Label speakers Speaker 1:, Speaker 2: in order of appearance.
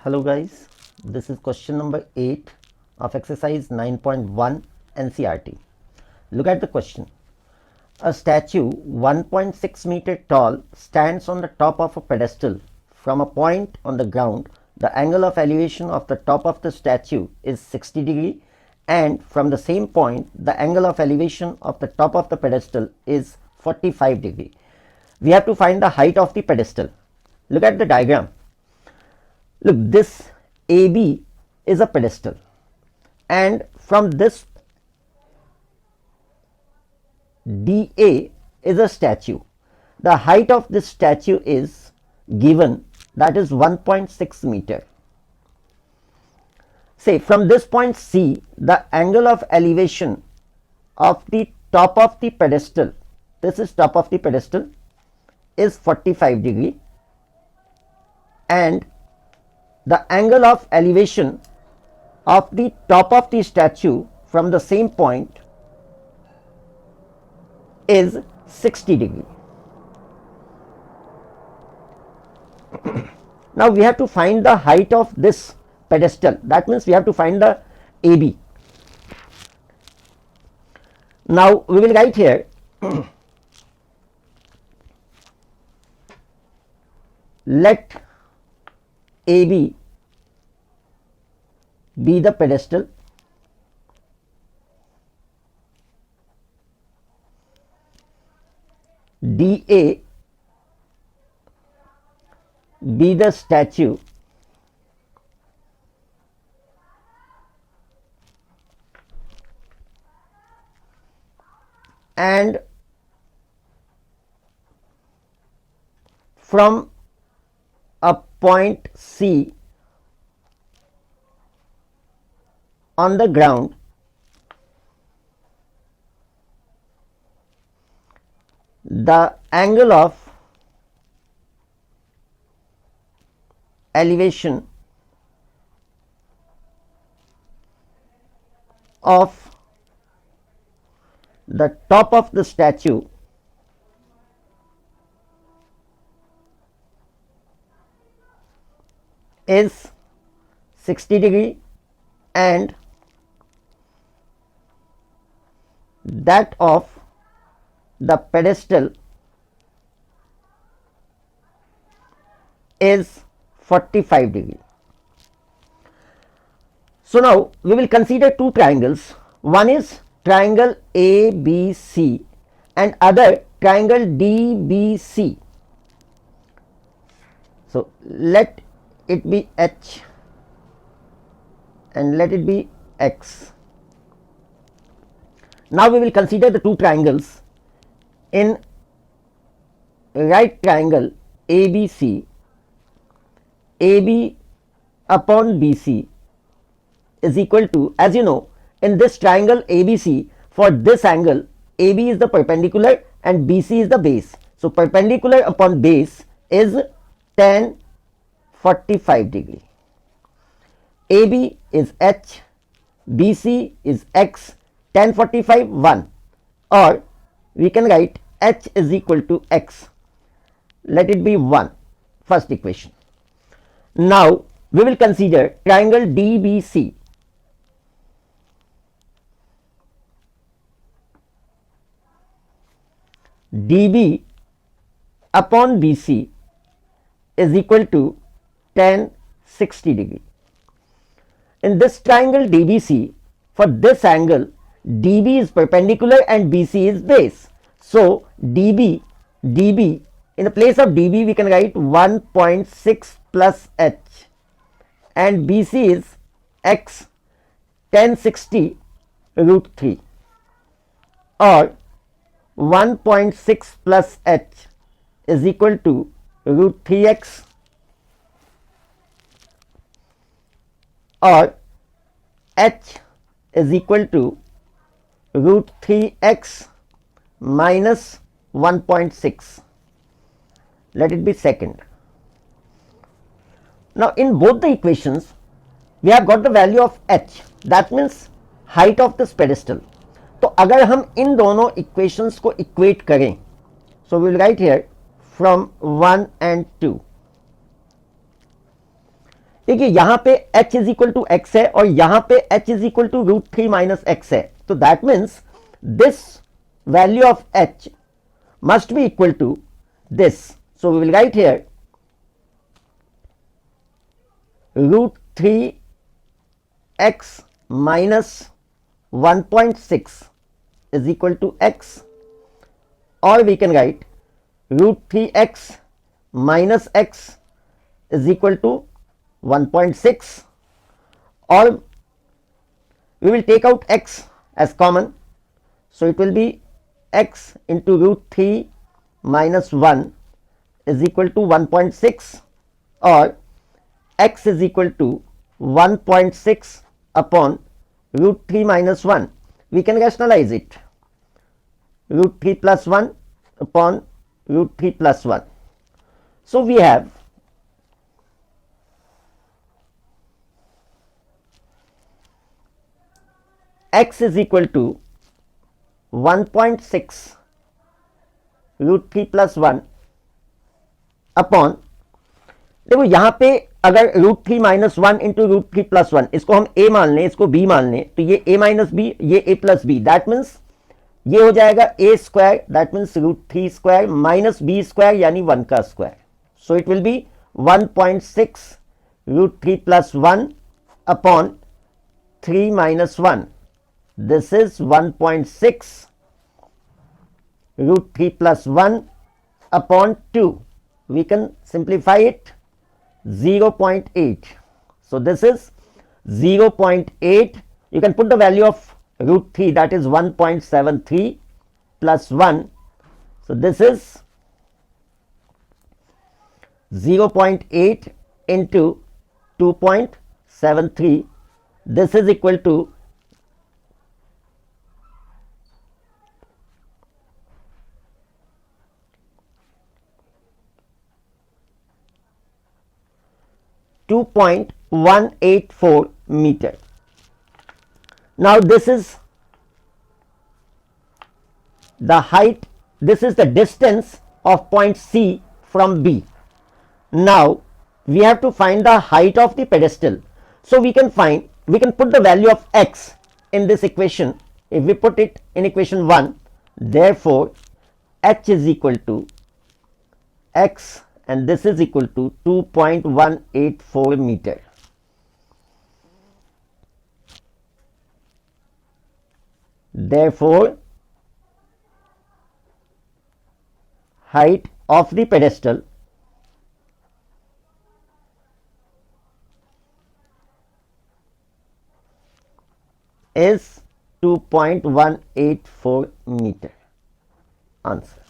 Speaker 1: Hello guys, this is question number 8 of exercise 9.1 NCERT. Look at the question. A statue 1.6 meter tall stands on the top of a pedestal. From a point on the ground, the angle of elevation of the top of the statue is 60 degree, and from the same point the angle of elevation of the top of the pedestal is 45 degree. We have to find the height of the pedestal. Look at the diagram. Look, this AB is a pedestal, and from this DA is a statue. The height of this statue is given, that is 1.6 meter. Say from this point C, the angle of elevation of the top of the pedestal, this is top of the pedestal, is 45 degree, and the angle of elevation of the top of the statue from the same point is 60 degree. Now we have to find the height of this pedestal. That means we have to find the AB. Now we will write here let AB be the pedestal, DA be the statue, and from a point C on the ground, the angle of elevation of the top of the statue is 60 degree, and that of the pedestal is 45 degree. So now we will consider two triangles. One is triangle ABC and other triangle DBC. So let it be H and let it be X. Now we will consider the two triangles. In right triangle ABC, AB upon BC is equal to, as you know, in this triangle ABC, for this angle AB is the perpendicular and BC is the base. So perpendicular upon base is tan 45 degree. AB is H, BC is X, tan 45 1, or we can write H is equal to X. Let it be 1, first equation. Now we will consider triangle DBC. DB upon BC is equal to tan 60 degree. In this triangle DBC, for this angle DB is perpendicular and BC is base. So DB, in the place of DB we can write 1.6 plus H, and BC is X tan 60 root 3, or 1.6 plus H is equal to root 3x, or H is equal to root 3x minus 1.6. Let it be second. Now in both the equations we have got the value of H, that means height of this pedestal. तो अगर हम इन दोनों equations को equate करें, so we will write here from 1 and 2. देखिए यहां पे h is equal to x है और यहां पे h is equal to √3 minus x है, तो that means this value of h must be equal to this. So we will write here √3 x minus 1.6 is equal to x, or we can write √3 x minus x is equal to 1.6, or we will take out x as common, so it will be x into √3 minus 1 is equal to 1.6, or x is equal to 1.6 upon √3 minus 1. We can rationalize it, √3 plus 1 upon √3 plus 1. So we have x is equal to 1.6 √3 plus 1 upon, देखो यहां पे अगर √3 minus 1 into √3 plus 1, इसको हम a मान लें, इसको b मान लें, तो ये a माइनस बी, ये a plus b, that means ये हो जाएगा a square, that means √3 square minus b square यानी 1 का square. So it will be 1.6 √3 plus 1 upon 3 minus 1. This is 1.6 √3 plus 1 upon 2. We can simplify it, 0.8. So this is 0.8. You can put the value of √3, that is 1.73 plus 1. So this is 0.8 into 2.73. This is equal to 2.184 meter. Now this is the height, this is the distance of point C from B. Now we have to find the height of the pedestal. So we can put the value of x in this equation. If we put it in equation 1, therefore h is equal to x, and this is equal to 2.184 meter. Therefore, height of the pedestal is 2.184 meter. Answer.